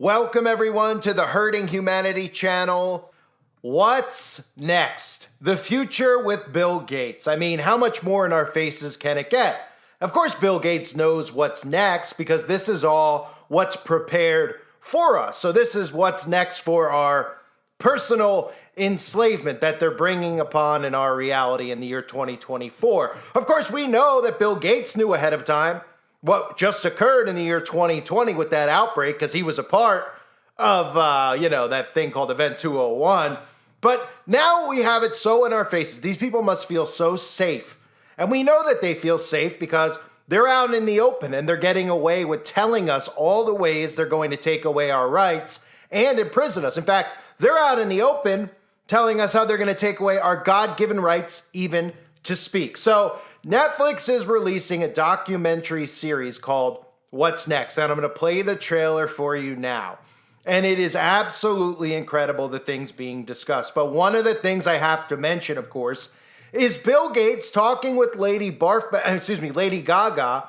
Welcome everyone to the Hurting Humanity channel. What's next? The future with Bill Gates. I mean, how much more in our faces can it get? Of course, Bill Gates knows what's next because this is all what's prepared for us. So this is what's next for our personal enslavement that they're bringing upon in our reality in the year 2024. Of course, we know that Bill Gates knew ahead of time what just occurred in the year 2020 with that outbreak because he was a part of, that thing called Event 201. But now we have it so in our faces. These people must feel so safe. And we know that they feel safe because they're out in the open and they're getting away with telling us all the ways they're going to take away our rights and imprison us. In fact, they're out in the open telling us how they're going to take away our God-given rights even to speak. So Netflix is releasing a documentary series called What's Next? And I'm going to play the trailer for you now. And it is absolutely incredible, the things being discussed. But one of the things I have to mention, of course, is Bill Gates talking with Lady Gaga,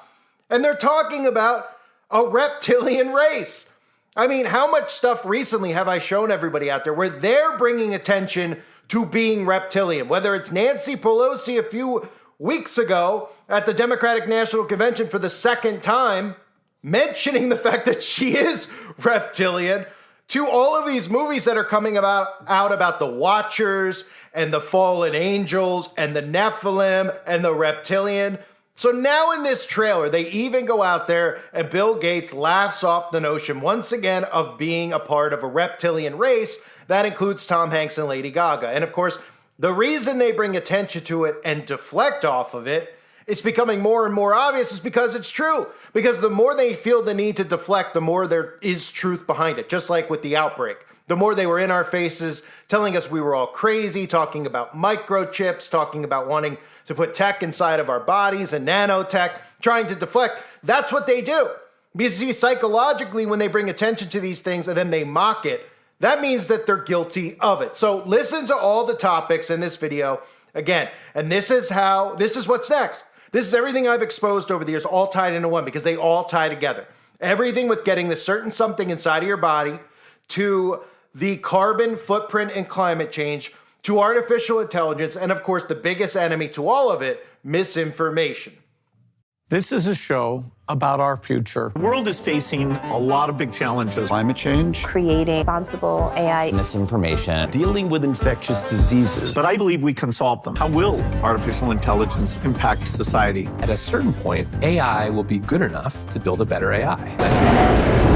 and they're talking about a reptilian race. I mean, how much stuff recently have I shown everybody out there where they're bringing attention to being reptilian? Whether it's Nancy Pelosi a few weeks ago at the Democratic National Convention for the second time, mentioning the fact that she is reptilian, to all of these movies that are coming out about the Watchers and the fallen angels and the Nephilim and the reptilian. So now in this trailer, they even go out there and Bill Gates laughs off the notion once again of being a part of a reptilian race that includes Tom Hanks and Lady Gaga. And of course, the reason they bring attention to it and deflect off of it, it's becoming more and more obvious, is because it's true. Because the more they feel the need to deflect, the more there is truth behind it. Just like with the outbreak. The more they were in our faces, telling us we were all crazy, talking about microchips, talking about wanting to put tech inside of our bodies and nanotech, trying to deflect. That's what they do. Because you see, psychologically, when they bring attention to these things and then they mock it, that means that they're guilty of it. So listen to all the topics in this video again. And this is what's next. This is everything I've exposed over the years, all tied into one, because they all tie together. Everything with getting the certain something inside of your body, to the carbon footprint and climate change, to artificial intelligence, and of course, the biggest enemy to all of it, misinformation. This is a show about our future. The world is facing a lot of big challenges. Climate change. Creating responsible AI. Misinformation. Dealing with infectious diseases. But I believe we can solve them. How will artificial intelligence impact society? At a certain point, AI will be good enough to build a better AI.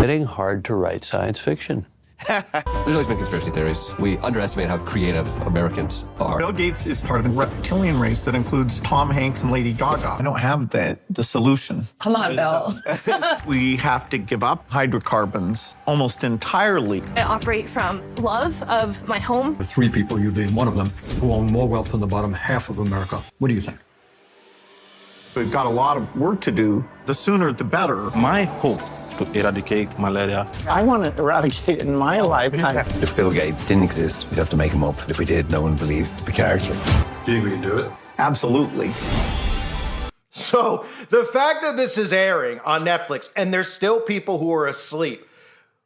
Getting hard to write science fiction. There's always been conspiracy theories. We underestimate how creative Americans are. Bill Gates is part of a reptilian race that includes Tom Hanks and Lady Gaga. I don't have the solution. Come on, Bill. We have to give up hydrocarbons almost entirely. I operate from love of my home. The three people, you being one of them, who own more wealth than the bottom half of America. What do you think? We've got a lot of work to do. The sooner, the better. My hope to eradicate malaria. I want to eradicate in my lifetime. If Bill Gates didn't exist, we'd have to make him up. If we did, no one believes the character. Do you agree to do it? Absolutely. So the fact that this is airing on Netflix and there's still people who are asleep,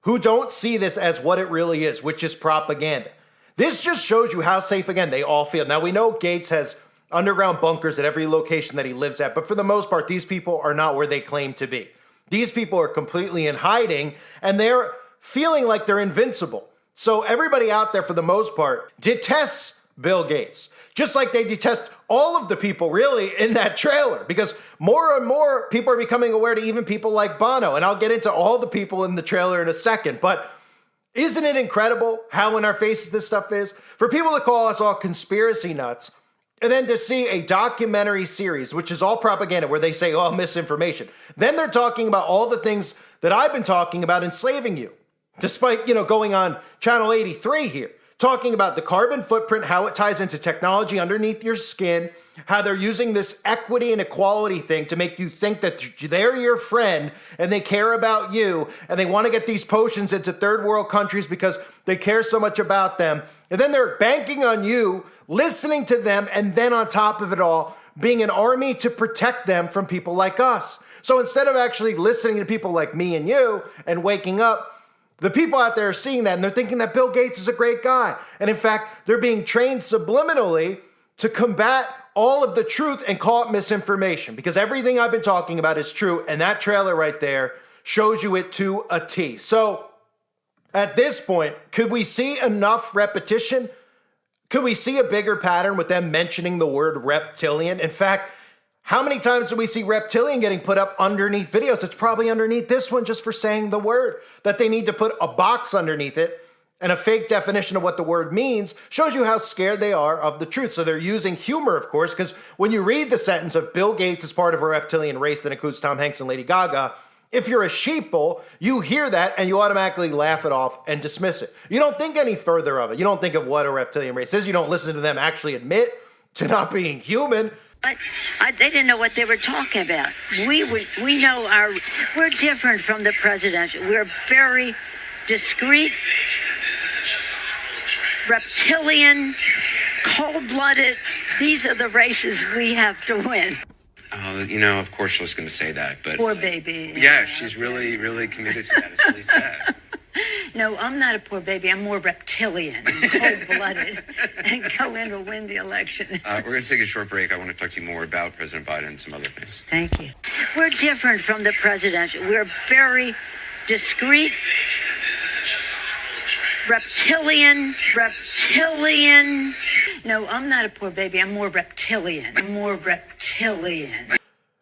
who don't see this as what it really is, which is propaganda. This just shows you how safe, again, they all feel. Now, we know Gates has underground bunkers at every location that he lives at, but for the most part, these people are not where they claim to be. These people are completely in hiding, and they're feeling like they're invincible. So everybody out there, for the most part, detests Bill Gates, just like they detest all of the people, really, in that trailer, because more and more people are becoming aware to even people like Bono, and I'll get into all the people in the trailer in a second, but isn't it incredible how in our faces this stuff is? For people to call us all conspiracy nuts, and then to see a documentary series, which is all propaganda, where they say, oh, misinformation. Then they're talking about all the things that I've been talking about enslaving you. Despite, going on channel 83 here, talking about the carbon footprint, how it ties into technology underneath your skin, how they're using this equity and equality thing to make you think that they're your friend and they care about you and they want to get these potions into third world countries because they care so much about them. And then they're banking on you, listening to them, and then on top of it all, being an army to protect them from people like us. So instead of actually listening to people like me and you and waking up, The people out there are seeing that and they're thinking that Bill Gates is a great guy. And in fact, they're being trained subliminally to combat all of the truth and call it misinformation, because everything I've been talking about is true. And that trailer right there shows you it to a T. So at this point, could we see enough repetition? Could we see a bigger pattern with them mentioning the word reptilian? In fact, how many times do we see reptilian getting put up underneath videos? It's probably underneath this one just for saying the word. That they need to put a box underneath it and a fake definition of what the word means shows you how scared they are of the truth. So they're using humor, of course, because when you read the sentence of Bill Gates is part of a reptilian race that includes Tom Hanks and Lady Gaga, if you're a sheeple, you hear that and you automatically laugh it off and dismiss it. You don't think any further of it. You don't think of what a reptilian race is. You don't listen to them actually admit to not being human. They didn't know what they were talking about. We know we're different from the presidential. We're very discreet, reptilian, cold-blooded. These are the races we have to win. Of course she was going to say that, but... Poor baby. Yeah, she's really, really committed to that. It's really sad. No, I'm not a poor baby. I'm more reptilian and cold-blooded and go in to win the election. We're going to take a short break. I want to talk to you more about President Biden and some other things. Thank you. We're different from the presidential. We're very discreet, reptilian. No, I'm not a poor baby. I'm more reptilian.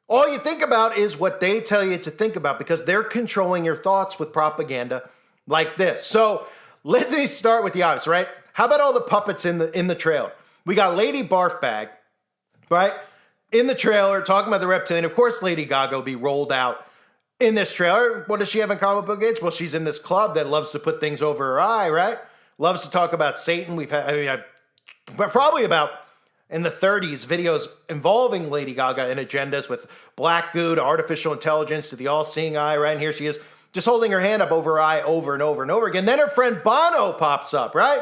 All you think about is what they tell you to think about because they're controlling your thoughts with propaganda like this. So let me start with the obvious, right? How about all the puppets in the trailer? We got Lady Barfbag, right? In the trailer talking about the reptilian. Of course, Lady Gaga will be rolled out in this trailer. What does she have in common with Bill Gates? Well, she's in this club that loves to put things over her eye, right? Loves to talk about Satan. I've probably about in the 30s videos involving Lady Gaga and agendas with black goo to artificial intelligence to the all-seeing eye, right? And here she is just holding her hand up over her eye over and over and over again. Then her friend Bono pops up, right?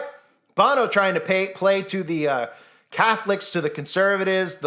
Bono trying to play to the Catholics, to the conservatives,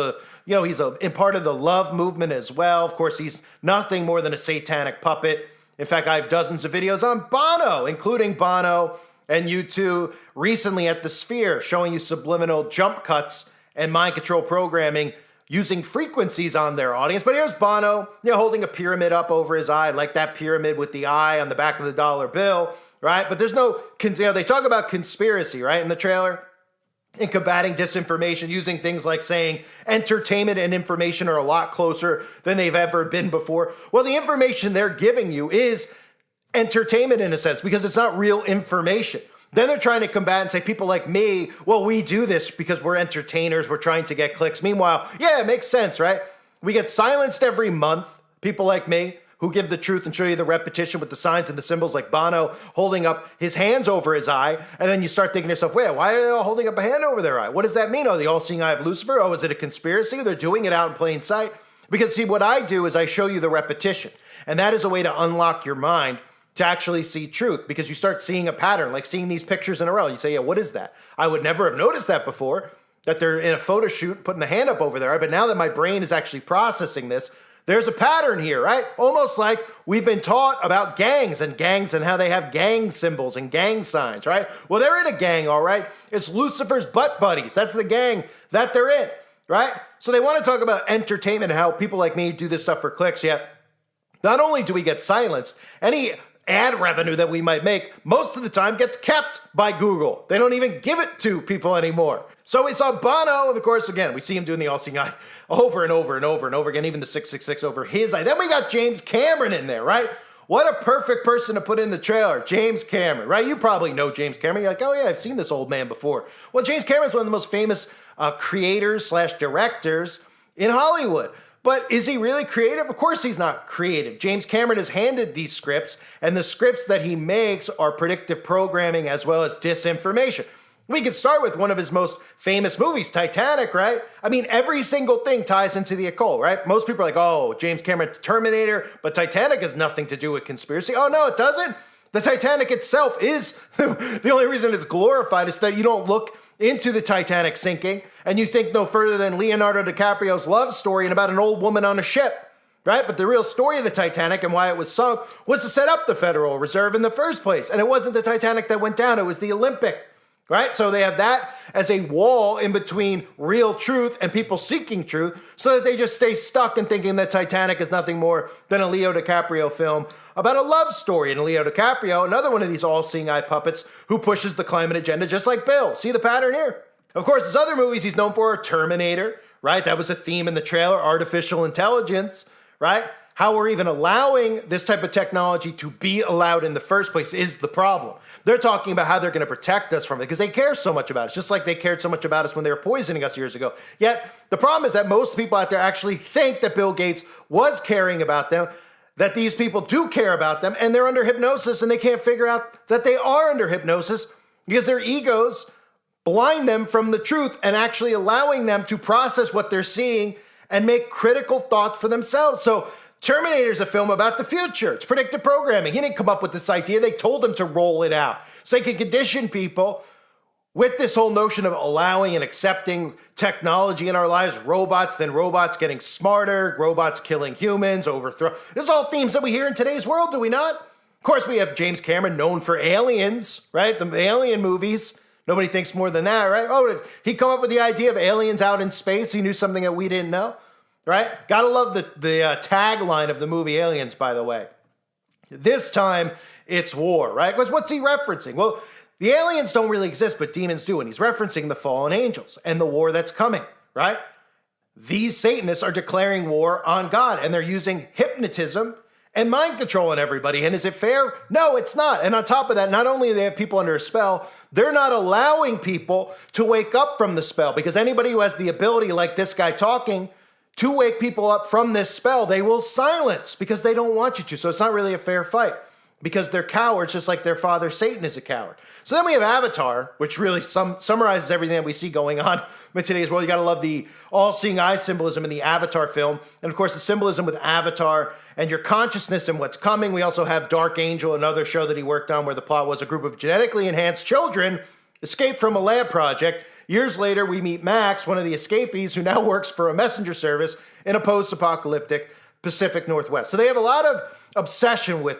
he's in part of the love movement as well. Of course, he's nothing more than a satanic puppet. In fact, I have dozens of videos on Bono, including Bono and U2 recently at the Sphere, showing you subliminal jump cuts and mind control programming using frequencies on their audience. But here's Bono, holding a pyramid up over his eye, like that pyramid with the eye on the back of the dollar bill, right? But there's no, they talk about conspiracy, right, in the trailer, in combating disinformation, using things like saying entertainment and information are a lot closer than they've ever been before. Well, the information they're giving you is entertainment in a sense, because it's not real information. Then they're trying to combat and say people like me, well, we do this because we're entertainers, we're trying to get clicks. Meanwhile, yeah, it makes sense, right? We get silenced every month, people like me, who give the truth and show you the repetition with the signs and the symbols like Bono holding up his hands over his eye. And then you start thinking to yourself, wait, why are they all holding up a hand over their eye? What does that mean? Oh, the all-seeing eye of Lucifer? Oh, is it a conspiracy? They're doing it out in plain sight. Because see, what I do is I show you the repetition. And that is a way to unlock your mind to actually see truth, because you start seeing a pattern, like seeing these pictures in a row. You say, yeah, what is that? I would never have noticed that before, that they're in a photo shoot putting the hand up over there. But now that my brain is actually processing this, there's a pattern here, right? Almost like we've been taught about gangs and how they have gang symbols and gang signs, right? Well, they're in a gang, all right? It's Lucifer's butt buddies. That's the gang that they're in, right? So they want to talk about entertainment and how people like me do this stuff for clicks, yet not only do we get silenced, any ad revenue that we might make most of the time gets kept by Google. They don't even give it to people anymore. So we saw Bono, and of course, again, we see him doing the all-seeing eye over and over and over and over again, even the 666 over his eye. Then we got James Cameron in there, right? What a perfect person to put in the trailer, James Cameron, right? You probably know James Cameron. You're like, oh yeah, I've seen this old man before. Well, James Cameron's one of the most famous creators/directors in Hollywood. But is he really creative? Of course he's not creative. James Cameron is handed these scripts, and the scripts that he makes are predictive programming as well as disinformation. We could start with one of his most famous movies, Titanic, right? I mean, every single thing ties into the occult, right? Most people are like, oh, James Cameron, Terminator, but Titanic has nothing to do with conspiracy. Oh, no, it doesn't. The Titanic itself is, the only reason it's glorified is that you don't look into the Titanic sinking and you think no further than Leonardo DiCaprio's love story and about an old woman on a ship. right? But the real story of the Titanic and why it was sunk was to set up the Federal Reserve in the first place. And it wasn't the Titanic that went down, it was the Olympic, right? So they have that as a wall in between real truth and people seeking truth so that they just stay stuck in thinking that Titanic is nothing more than a Leo DiCaprio film about a love story. And Leo DiCaprio, another one of these all-seeing eye puppets who pushes the climate agenda just like Bill. See the pattern here? Of course, his other movies he's known for are Terminator, right? That was a theme in the trailer, artificial intelligence, right? How we're even allowing this type of technology to be allowed in the first place is the problem. They're talking about how they're going to protect us from it because they care so much about us, just like they cared so much about us when they were poisoning us years ago. Yet, the problem is that most people out there actually think that Bill Gates was caring about them, that these people do care about them, and they're under hypnosis, and they can't figure out that they are under hypnosis because their egos blind them from the truth and actually allowing them to process what they're seeing and make critical thoughts for themselves. So Terminator is a film about the future. It's predictive programming. He didn't come up with this idea. They told him to roll it out. So they could condition people with this whole notion of allowing and accepting technology in our lives, robots, then robots getting smarter, robots killing humans, overthrow. This is all themes that we hear in today's world, do we not? Of course, we have James Cameron, known for Aliens, right? The Alien movies. Nobody thinks more than that, right? Oh, did he come up with the idea of aliens out in space? He knew something that we didn't know, right? Gotta love the tagline of the movie Aliens, by the way. This time, it's war, right? Because what's he referencing? Well, the aliens don't really exist, but demons do, and he's referencing the fallen angels and the war that's coming, right? These Satanists are declaring war on God, and they're using hypnotism and mind control on everybody. And is it fair? No, it's not. And on top of that, not only do they have people under a spell, they're not allowing people to wake up from the spell, because anybody who has the ability, like this guy talking, to wake people up from this spell, they will silence because they don't want you to. So it's not really a fair fight because they're cowards, just like their father Satan is a coward. So then we have Avatar, which really summarizes everything that we see going on in today's world. You got to love the all-seeing eye symbolism in the Avatar film. And of course, the symbolism with Avatar and your consciousness and what's coming. We also have Dark Angel, another show that he worked on where the plot was a group of genetically enhanced children escaped from a lab project. Years later, we meet Max, one of the escapees, who now works for a messenger service in a post-apocalyptic Pacific Northwest. So they have a lot of obsession with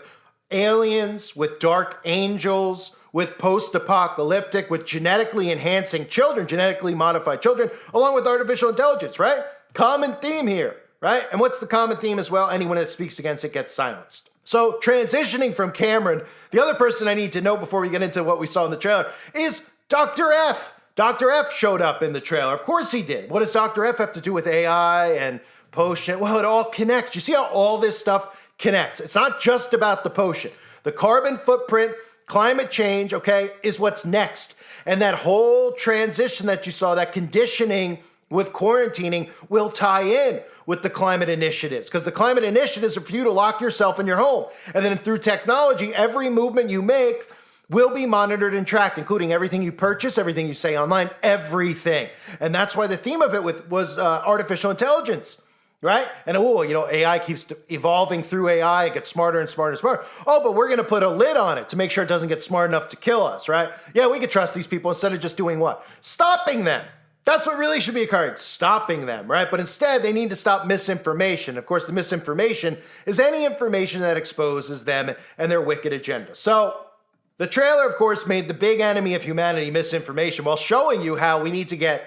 aliens, with dark angels, with post-apocalyptic, with genetically enhancing children, genetically modified children, along with artificial intelligence, right? Common theme here, right? And what's the common theme as well? Anyone that speaks against it gets silenced. So transitioning from Cameron, the other person I need to know before we get into what we saw in the trailer is Dr. F. Dr. F showed up in the trailer. Of course he did. What does Dr. F have to do with AI and potion? Well, it all connects. You see how all this stuff connects. It's not just about the potion. The carbon footprint, climate change, okay, is what's next. And that whole transition that you saw, that conditioning with quarantining, will tie in with the climate initiatives, because the climate initiatives are for you to lock yourself in your home. And then through technology, every movement you make will be monitored and tracked, including everything you purchase, everything you say online, everything. And that's why the theme of it was artificial intelligence. Right? And AI keeps evolving through AI. It gets smarter and smarter and smarter. Oh, but we're going to put a lid on it to make sure it doesn't get smart enough to kill us, right? Yeah, we could trust these people instead of just doing what? Stopping them. That's what really should be occurring, stopping them, right? But instead, they need to stop misinformation. Of course, the misinformation is any information that exposes them and their wicked agenda. So the trailer, of course, made the big enemy of humanity misinformation while showing you how we need to get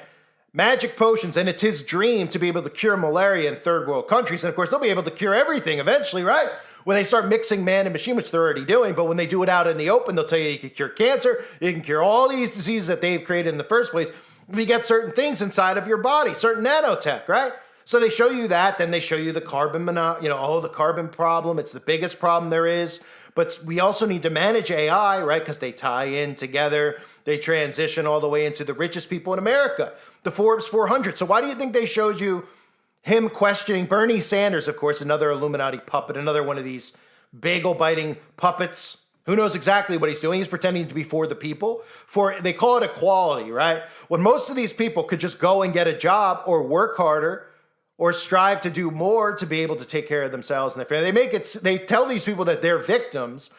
magic potions, and it's his dream to be able to cure malaria in third world countries. And of course, they'll be able to cure everything eventually, right? When they start mixing man and machine, which they're already doing, but when they do it out in the open, they'll tell you can cure cancer, you can cure all these diseases that they've created in the first place if you get certain things inside of your body, certain nanotech, right? So they show you that, then they show you the carbon, the carbon problem. It's the biggest problem there is. But we also need to manage AI, right? Because they tie in together. They transition all the way into the richest people in America, the Forbes 400. So why do you think they showed you him questioning Bernie Sanders, of course, another Illuminati puppet, another one of these bagel-biting puppets? Who knows exactly what he's doing? He's pretending to be for the people. They call it equality, right? When most of these people could just go and get a job or work harder or strive to do more to be able to take care of themselves and their family. They tell these people that they're victims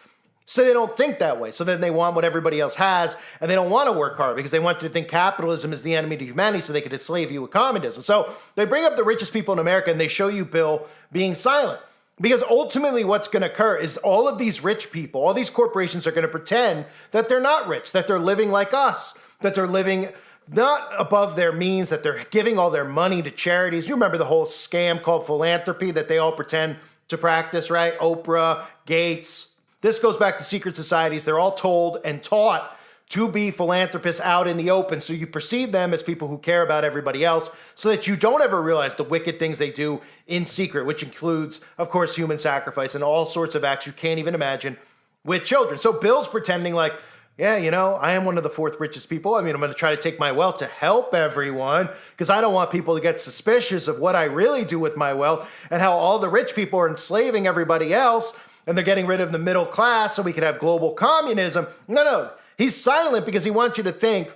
So they don't think that way. So then they want what everybody else has, and they don't want to work hard because they want you to think capitalism is the enemy to humanity so they could enslave you with communism. So they bring up the richest people in America and they show you Bill being silent. Because ultimately what's going to occur is all of these rich people, all these corporations are going to pretend that they're not rich, that they're living like us, that they're living not above their means, that they're giving all their money to charities. You remember the whole scam called philanthropy that they all pretend to practice, right? Oprah, Gates. This goes back to secret societies. They're all told and taught to be philanthropists out in the open. So you perceive them as people who care about everybody else so that you don't ever realize the wicked things they do in secret, which includes, of course, human sacrifice and all sorts of acts you can't even imagine with children. So Bill's pretending like, yeah, you know, I am one of the fourth richest people. I mean, I'm going to try to take my wealth to help everyone because I don't want people to get suspicious of what I really do with my wealth and how all the rich people are enslaving everybody else and they're getting rid of the middle class so we could have global communism. No. He's silent because he wants you to think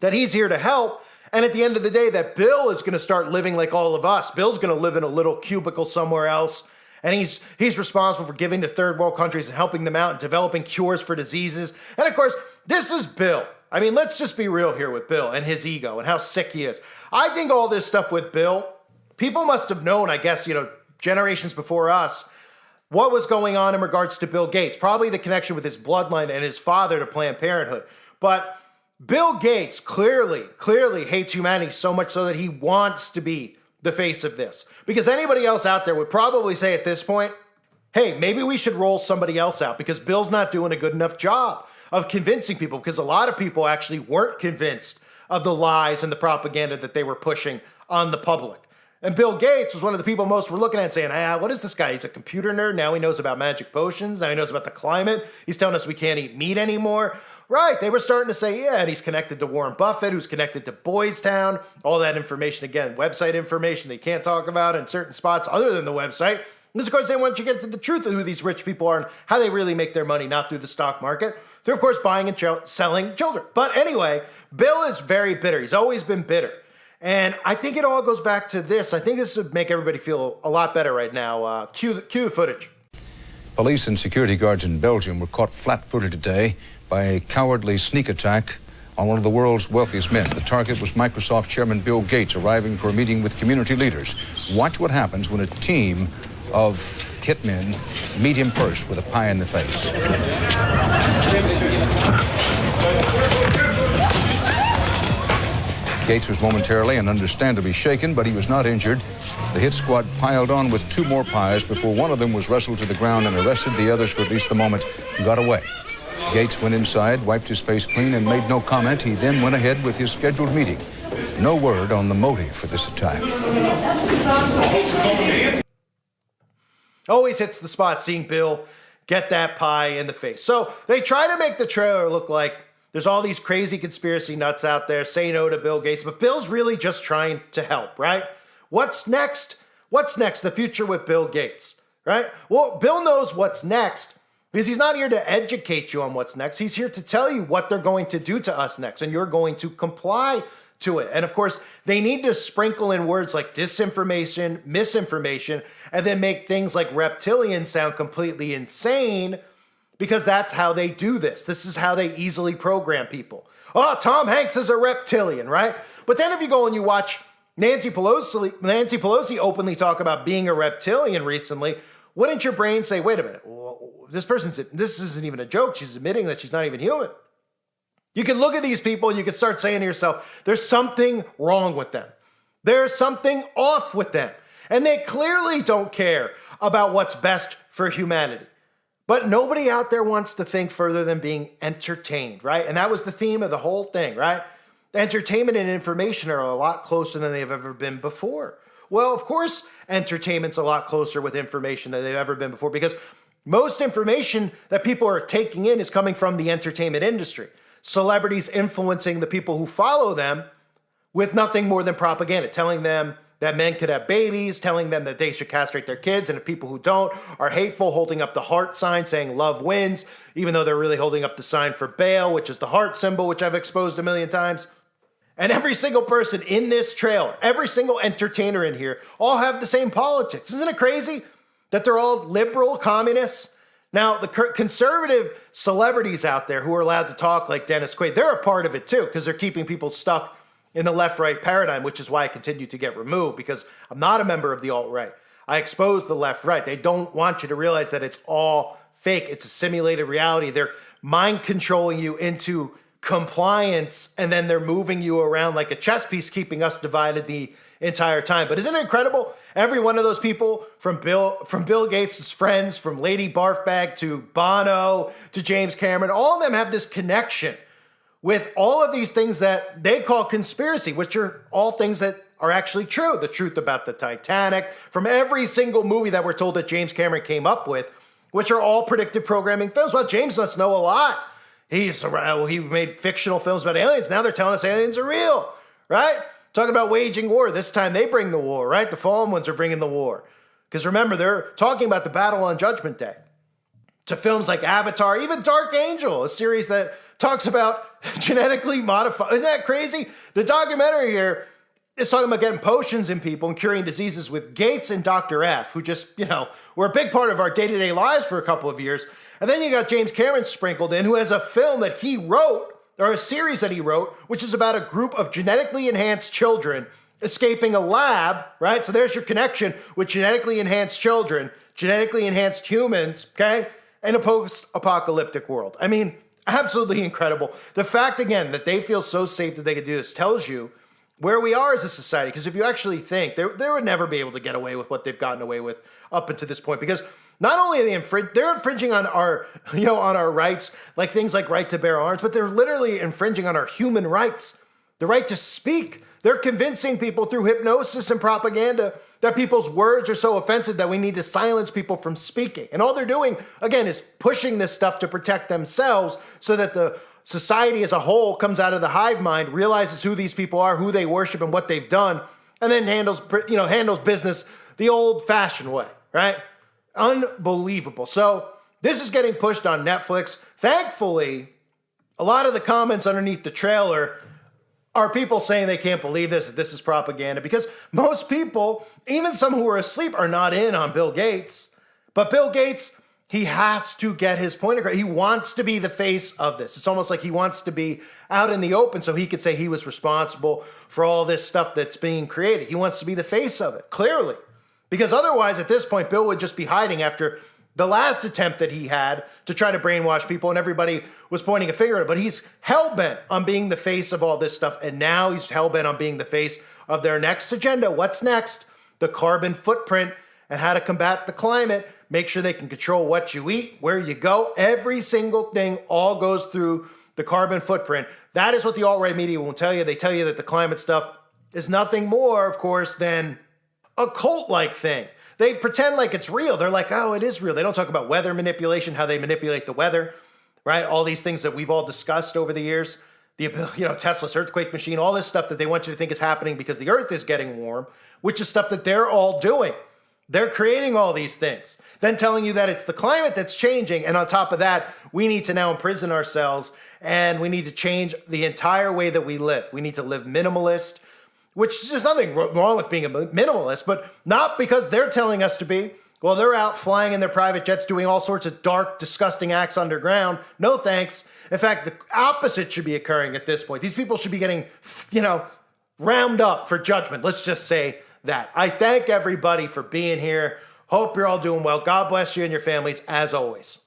that he's here to help. And at the end of the day, that Bill is going to start living like all of us. Bill's going to live in a little cubicle somewhere else. And he's responsible for giving to third world countries and helping them out and developing cures for diseases. And of course, this is Bill. I mean, let's just be real here with Bill and his ego and how sick he is. I think all this stuff with Bill, people must have known, I guess, generations before us, what was going on in regards to Bill Gates. Probably the connection with his bloodline and his father to Planned Parenthood. But Bill Gates clearly hates humanity so much so that he wants to be the face of this. Because anybody else out there would probably say at this point, hey, maybe we should roll somebody else out because Bill's not doing a good enough job of convincing people, because a lot of people actually weren't convinced of the lies and the propaganda that they were pushing on the public. And Bill Gates was one of the people most were looking at saying, what is this guy? He's a computer nerd. Now he knows about magic potions. Now he knows about the climate. He's telling us we can't eat meat anymore. Right, they were starting to say, yeah, and he's connected to Warren Buffett, who's connected to Boys Town. All that information, again, website information they can't talk about in certain spots other than the website. Because, of course, they want you to get to the truth of who these rich people are and how they really make their money, not through the stock market. Through, of course, buying and selling children. But anyway, Bill is very bitter. He's always been bitter. And I think it all goes back to this. I think this would make everybody feel a lot better right now. Cue the footage. Police and security guards in Belgium were caught flat-footed today by a cowardly sneak attack on one of the world's wealthiest men. The target was Microsoft chairman Bill Gates, arriving for a meeting with community leaders. Watch what happens when a team of hitmen meet him first with a pie in the face. Gates was momentarily and understandably shaken, but he was not injured. The hit squad piled on with two more pies before one of them was wrestled to the ground and arrested. The others, for at least the moment, got away. Gates went inside, wiped his face clean, and made no comment. He then went ahead with his scheduled meeting. No word on the motive for this attack. Always hits the spot seeing Bill get that pie in the face. So they try to make the trailer look like there's all these crazy conspiracy nuts out there, say no to Bill Gates, but Bill's really just trying to help, right? What's next? What's next? The future with Bill Gates, right? Well, Bill knows what's next because he's not here to educate you on what's next. He's here to tell you what they're going to do to us next, and you're going to comply to it. And of course, they need to sprinkle in words like disinformation, misinformation, and then make things like reptilian sound completely insane, because that's how they do this. This is how they easily program people. Oh, Tom Hanks is a reptilian, right? But then if you go and you watch Nancy Pelosi openly talk about being a reptilian recently, wouldn't your brain say, wait a minute, this isn't even a joke. She's admitting that she's not even human. You can look at these people and you can start saying to yourself, there's something wrong with them. There's something off with them. And they clearly don't care about what's best for humanity. But nobody out there wants to think further than being entertained, right? And that was the theme of the whole thing, right? Entertainment and information are a lot closer than they've ever been before. Well, of course, entertainment's a lot closer with information than they've ever been before, because most information that people are taking in is coming from the entertainment industry. Celebrities influencing the people who follow them with nothing more than propaganda, telling them that men could have babies, telling them that they should castrate their kids, and if people who don't are hateful, holding up the heart sign saying love wins, even though they're really holding up the sign for Baal, which is the heart symbol, which I've exposed a million times. And every single person in this trailer, every single entertainer in here, all have the same politics. Isn't it crazy that they're all liberal communists? Now, the conservative celebrities out there who are allowed to talk like Dennis Quaid, they're a part of it too, because they're keeping people stuck in the left-right paradigm, which is why I continue to get removed, because I'm not a member of the alt-right. I expose the left-right. They don't want you to realize that it's all fake. It's a simulated reality. They're mind controlling you into compliance, and then they're moving you around like a chess piece, keeping us divided the entire time. But isn't it incredible? Every one of those people, from Bill Gates' friends, from Lady Barfbag to Bono to James Cameron, all of them have this connection with all of these things that they call conspiracy, which are all things that are actually true. The truth about the Titanic, from every single movie that we're told that James Cameron came up with, which are all predictive programming films. Well, James must know a lot. He made fictional films about aliens. Now they're telling us aliens are real, right? Talking about waging war. This time they bring the war, right? The fallen ones are bringing the war. Because remember, they're talking about the battle on Judgment Day. To films like Avatar, even Dark Angel, a series that talks about genetically modified. Isn't that crazy? The documentary here is talking about getting potions in people and curing diseases with Gates and Dr. F, who just, were a big part of our day-to-day lives for a couple of years. And then you got James Cameron sprinkled in, who has a film that he wrote, or a series that he wrote, which is about a group of genetically enhanced children escaping a lab, right? So there's your connection with genetically enhanced children, genetically enhanced humans, okay? In a post-apocalyptic world. I mean, absolutely incredible. The fact, again, that they feel so safe that they could do this tells you where we are as a society. Because if you actually think, they would never be able to get away with what they've gotten away with up until this point. Because not only are they're infringing on our, on our rights, like things like right to bear arms, but they're literally infringing on our human rights, the right to speak. They're convincing people through hypnosis and propaganda that people's words are so offensive that we need to silence people from speaking. And all they're doing, again, is pushing this stuff to protect themselves so that the society as a whole comes out of the hive mind, realizes who these people are, who they worship, and what they've done, and then handles business the old-fashioned way, right? Unbelievable. So this is getting pushed on Netflix. Thankfully, a lot of the comments underneath the trailer are people saying they can't believe this, that this is propaganda, because most people, even some who are asleep, are not in on Bill Gates. But Bill Gates, he has to get his point across. He wants to be the face of this. It's almost like he wants to be out in the open so he could say he was responsible for all this stuff that's being created. He wants to be the face of it, clearly. Because otherwise, at this point, Bill would just be hiding after the last attempt that he had to try to brainwash people, and everybody was pointing a finger at him. But he's hell-bent on being the face of all this stuff, and now he's hell-bent on being the face of their next agenda. What's next? The carbon footprint and how to combat the climate. Make sure they can control what you eat, where you go. Every single thing all goes through the carbon footprint. That is what the alt-right media will tell you. They tell you that the climate stuff is nothing more, of course, than a cult-like thing. They pretend like it's real. They're like, oh, it is real. They don't talk about weather manipulation, how they manipulate the weather, right? All these things that we've all discussed over the years. Tesla's earthquake machine, all this stuff that they want you to think is happening because the earth is getting warm, which is stuff that they're all doing. They're creating all these things, then telling you that it's the climate that's changing. And on top of that, we need to now imprison ourselves and we need to change the entire way that we live. We need to live minimalist, which there's nothing wrong with being a minimalist, but not because they're telling us to be. Well, they're out flying in their private jets, doing all sorts of dark, disgusting acts underground. No thanks. In fact, the opposite should be occurring at this point. These people should be getting, round up for judgment. Let's just say that. I thank everybody for being here. Hope you're all doing well. God bless you and your families, as always.